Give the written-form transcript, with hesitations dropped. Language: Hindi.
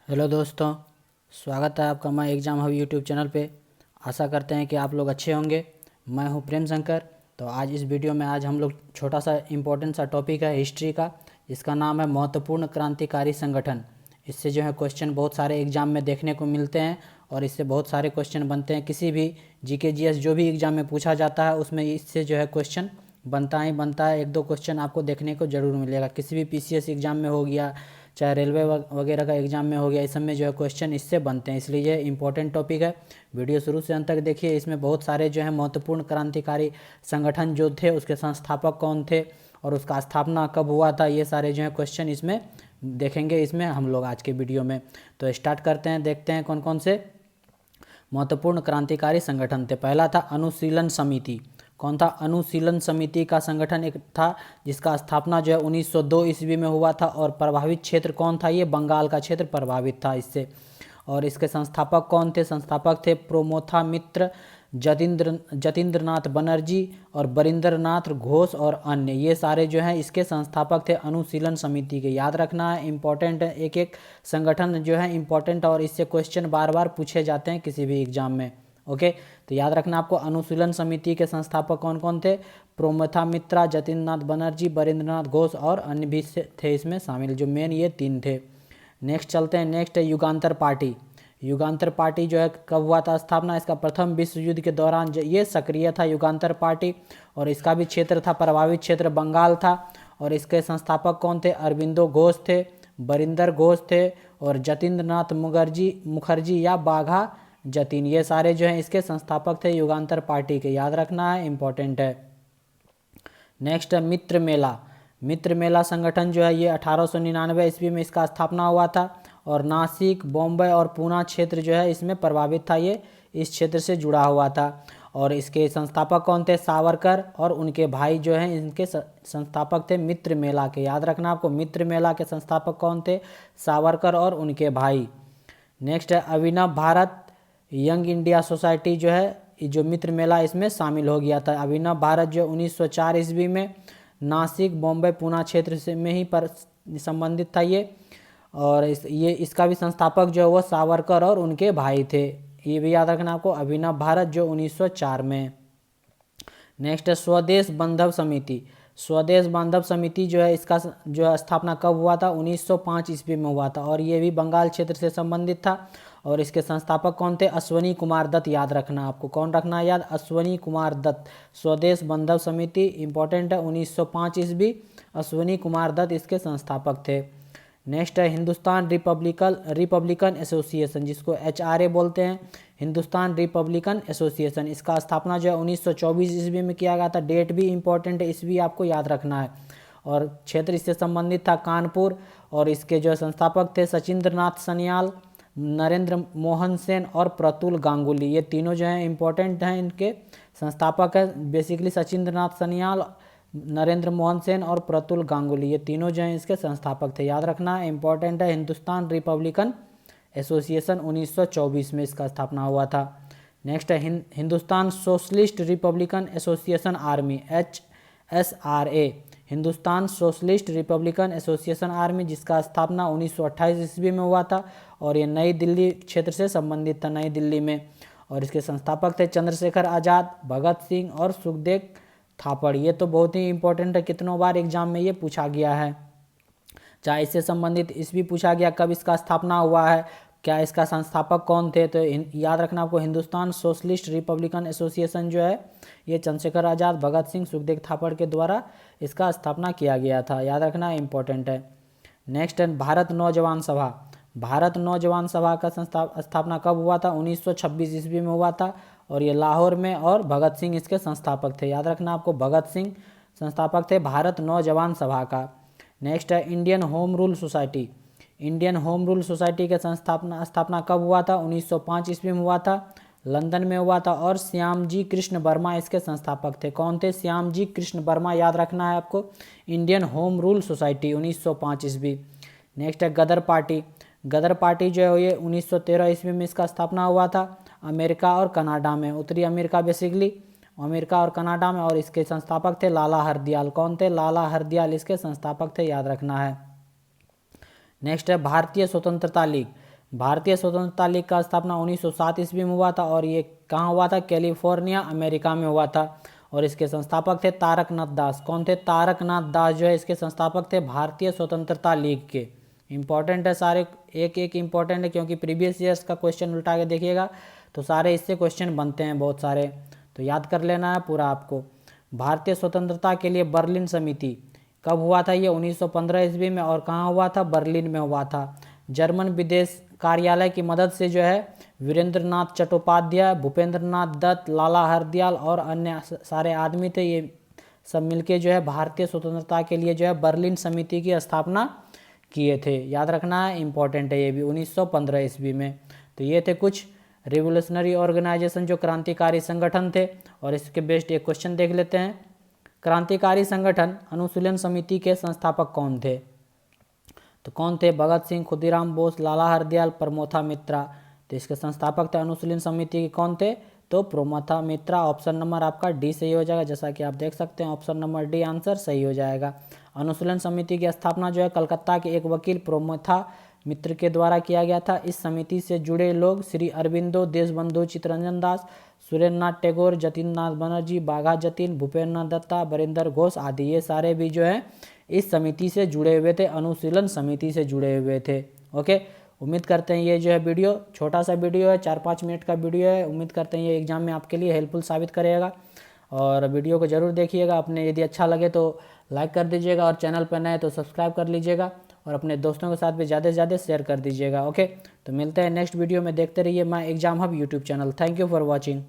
हेलो दोस्तों, स्वागत है आपका my exam hub YouTube channel पे। आशा करते हैं कि आप लोग अच्छे होंगे। मैं हूं प्रेम शंकर। तो आज इस वीडियो में हम लोग छोटा सा इम्पोर्टेंट सा टॉपिक है हिस्ट्री का, जिसका नाम है महत्वपूर्ण क्रांतिकारी संगठन। इससे जो है क्वेश्चन बहुत सारे एग्ज़ाम में देखने को मिलते हैं और इससे बहुत सारे क्वेश्चन बनते हैं। किसी भी जीके जीएस जो भी एग्ज़ाम में पूछा जाता है उसमें इससे जो है क्वेश्चन बनता ही बनता है। एक दो क्वेश्चन आपको देखने को ज़रूर मिलेगा। किसी भी पीसीएस एग्ज़ाम में हो गया, चाहे रेलवे वगैरह का एग्ज़ाम में हो गया, इस सब में जो है क्वेश्चन इससे बनते हैं, इसलिए ये इंपॉर्टेंट टॉपिक है। वीडियो शुरू से अंत तक देखिए। इसमें बहुत सारे जो है महत्वपूर्ण क्रांतिकारी संगठन जो थे उसके संस्थापक कौन थे और उसका स्थापना कब हुआ था, ये सारे जो है क्वेश्चन इसमें देखेंगे इसमें हम लोग आज के वीडियो में। तो स्टार्ट करते हैं, देखते हैं कौन कौन से महत्वपूर्ण क्रांतिकारी संगठन थे। पहला था अनुशीलन समिति। कौन था? अनुशीलन समिति का संगठन एक था जिसका स्थापना जो है 1902 ईस्वी में हुआ था और प्रभावित क्षेत्र कौन था? ये बंगाल का क्षेत्र प्रभावित था इससे। और इसके संस्थापक कौन थे? संस्थापक थे प्रोमोथा मित्र, जतीन्द्रनाथ बनर्जी और बरिंद्रनाथ घोष और अन्य। ये सारे जो हैं इसके संस्थापक थे अनुशीलन समिति के। याद रखना है, इंपॉर्टेंट है। एक एक संगठन जो है इंपॉर्टेंट और इससे क्वेश्चन बार बार पूछे जाते हैं किसी भी एग्जाम में। ओके, तो याद रखना आपको अनुशीलन समिति के संस्थापक कौन कौन थे? प्रोमथा मित्रा, जतीन्द्रनाथ बनर्जी, बरिंद्रनाथ घोष और अन्य भी थे इसमें शामिल। जो मेन ये तीन थे। नेक्स्ट चलते हैं। नेक्स्ट है युगांतर पार्टी। युगांतर पार्टी जो है कब हुआ था स्थापना? इसका प्रथम विश्व युद्ध के दौरान ये सक्रिय था युगांतर पार्टी और इसका भी क्षेत्र था, प्रभावित क्षेत्र बंगाल था। और इसके संस्थापक कौन थे? अरविंदो घोष थे, बरिंदर घोष थे और जतीन्द्रनाथ मुखर्जी या बाघा जतीन। ये सारे जो हैं इसके संस्थापक थे युगांतर पार्टी के। याद रखना है, इंपॉर्टेंट है। नेक्स्ट है मित्र मेला। मित्र मेला संगठन जो है ये 1899 ईस्वी में इसका स्थापना हुआ था और नासिक, बॉम्बे और पूना क्षेत्र जो है इसमें प्रभावित था। ये इस क्षेत्र से जुड़ा हुआ था। और इसके संस्थापक कौन थे? सावरकर और उनके भाई जो हैं इनके संस्थापक थे मित्र मेला के। याद रखना आपको, मित्र मेला के संस्थापक कौन थे? सावरकर और उनके भाई। नेक्स्ट है अभिनव भारत यंग इंडिया सोसाइटी जो है, जो मित्र मेला इसमें शामिल हो गया था। अभिनव भारत जो 1904 ईस्वी में नासिक, बॉम्बे, पूना क्षेत्र से में ही पर संबंधित था ये। और इसका भी संस्थापक जो है वो सावरकर और उनके भाई थे। ये भी याद रखना आपको, अभिनव भारत जो 1904 में। नेक्स्ट है स्वदेश बांधव समिति। स्वदेश बांधव समिति जो है इसका जो स्थापना कब हुआ था? 1905 ईस्वी में हुआ था और ये भी बंगाल क्षेत्र से संबंधित था। और इसके संस्थापक कौन थे? अश्वनी कुमार दत्त। याद रखना आपको, कौन रखना है याद? अश्वनी कुमार दत्त। स्वदेश बांधव समिति इंपॉर्टेंट है, 1905 ईस्वी। अश्वनी कुमार दत्त इसके संस्थापक थे। नेक्स्ट है हिंदुस्तान रिपब्लिकन एसोसिएशन, जिसको HRA बोलते हैं, हिंदुस्तान रिपब्लिकन एसोसिएशन। इसका स्थापना जो है 1924 ईस्वी में किया गया था। डेट भी इंपॉर्टेंट है, ईस्वी आपको याद रखना है। और क्षेत्र इससे संबंधित था कानपुर। और इसके जो संस्थापक थे सचिंद्रनाथ सन्याल, नरेंद्र मोहन सेन और प्रतुल गांगुली। ये तीनों जो हैं इंपॉर्टेंट हैं, इनके संस्थापक हैं बेसिकली सचिंद्रनाथ सन्याल, नरेंद्र मोहन सेन और प्रतुल गांगुली। ये तीनों जो हैं इसके संस्थापक थे। याद रखना इंपॉर्टेंट है। हिंदुस्तान रिपब्लिकन एसोसिएशन 1924 में इसका स्थापना हुआ था। नेक्स्ट है Hindustan socialist Republican association army, HSRA। Hindustan socialist Republican association army, जिसका स्थापना 1928 ईस्वी में हुआ था और ये नई दिल्ली क्षेत्र से संबंधित था, नई दिल्ली में। और इसके संस्थापक थे चंद्रशेखर आज़ाद, भगत सिंह और सुखदेव थापड़। ये तो बहुत ही इंपॉर्टेंट है, कितनों बार एग्जाम में ये पूछा गया है। चाहे इससे संबंधित इसभी पूछा गया कब इसका स्थापना हुआ है, क्या इसका संस्थापक कौन थे। तो याद रखना आपको, हिंदुस्तान सोशलिस्ट रिपब्लिकन एसोसिएशन जो है ये चंद्रशेखर आज़ाद, भगत सिंह, सुखदेव थापड़ के द्वारा इसका स्थापना किया गया था। याद रखना इंपॉर्टेंट है। नेक्स्ट है भारत नौजवान सभा। भारत नौजवान सभा का स्थापना कब हुआ था? 1926 ईस्वी में हुआ था और ये लाहौर में, और भगत सिंह इसके संस्थापक थे। याद रखना आपको, भगत सिंह संस्थापक थे भारत नौजवान सभा का। नेक्स्ट है Indian home rule society. Indian home rule society के स्थापना कब हुआ था? 1905 ईस्वी में हुआ था, लंदन में हुआ था और श्यामजी कृष्ण वर्मा इसके संस्थापक थे। कौन थे? श्यामजी कृष्ण वर्मा। याद रखना है आपको, इंडियन होम रूल सोसाइटी 1905 ईस्वी। नेक्स्ट है गदर पार्टी। गदर पार्टी जो है ये 1913 ईस्वी में इसका स्थापना हुआ था, अमेरिका और कनाडा में, उत्तरी अमेरिका बेसिकली, अमेरिका और कनाडा में। और इसके संस्थापक थे लाला हरदयाल। कौन थे? लाला हरदयाल इसके संस्थापक थे। याद रखना है। नेक्स्ट है भारतीय स्वतंत्रता लीग। भारतीय स्वतंत्रता लीग का स्थापना 1907 ईस्वी में हुआ था और ये कहाँ हुआ था? कैलिफोर्निया, अमेरिका में हुआ था। और इसके संस्थापक थे तारकनाथ दास। कौन थे? तारकनाथ दास जो है इसके संस्थापक थे भारतीय स्वतंत्रता लीग के। इंपॉर्टेंट है सारे, एक एक इंपॉर्टेंट है क्योंकि प्रीवियस ईयर्स का क्वेश्चन उल्टा के देखिएगा तो सारे इससे क्वेश्चन बनते हैं बहुत सारे, तो याद कर लेना है पूरा आपको। भारतीय स्वतंत्रता के लिए बर्लिन समिति कब हुआ था? ये 1915 ईस्वी में। और कहाँ हुआ था? बर्लिन में हुआ था। जर्मन विदेश कार्यालय की मदद से जो है वीरेंद्रनाथ चट्टोपाध्याय, भूपेंद्र नाथ दत्त, लाला हरदयाल और अन्य सारे आदमी थे, ये सब मिलके जो है भारतीय स्वतंत्रता के लिए जो है बर्लिन समिति की स्थापना किए थे। याद रखना है, इंपॉर्टेंट है ये भी, 1915 ईस्वी में। तो ये थे कुछ रिवोल्यूशनरी ऑर्गेनाइजेशन जो क्रांतिकारी संगठन थे। और इसके बेस्ड एक क्वेश्चन देख लेते हैं। क्रांतिकारी संगठन अनुशीलन समिति के संस्थापक कौन थे? तो कौन थे? भगत सिंह, खुदीराम बोस, लाला हरदयाल, प्रमोथा मित्रा। तो इसके संस्थापक थे अनुशीलन समिति के कौन थे? तो प्रमोथा मित्रा। ऑप्शन नंबर आपका डी सही हो जाएगा, जैसा कि आप देख सकते हैं ऑप्शन नंबर डी आंसर सही हो जाएगा। अनुशीलन समिति की स्थापना जो है कलकत्ता के एक वकील प्रमोथा मित्र के द्वारा किया गया था। इस समिति से जुड़े लोग श्री अरविंदो, देशबंधु चित्तरंजन दास, सुरेंद्र नाथ टैगोर, जतिन नाथ बनर्जी, बाघा जतिन, भूपेंद्र नाथ दत्ता, बरिंदर घोष आदि, ये सारे भी जो है इस समिति से जुड़े हुए थे, अनुशीलन समिति से जुड़े हुए थे। ओके, उम्मीद करते हैं ये जो है वीडियो, छोटा सा वीडियो है, 4-5 मिनट का वीडियो है, उम्मीद करते हैं ये एग्जाम में आपके लिए हेल्पफुल साबित करेगा। और वीडियो को ज़रूर देखिएगा अपने, यदि अच्छा लगे तो लाइक कर दीजिएगा और चैनल पर नए तो सब्सक्राइब कर लीजिएगा और अपने दोस्तों के साथ भी ज़्यादा से ज़्यादा शेयर कर दीजिएगा। ओके, तो मिलते हैं नेक्स्ट वीडियो में, देखते रहिए my exam hub YouTube channel. Thank you for watching.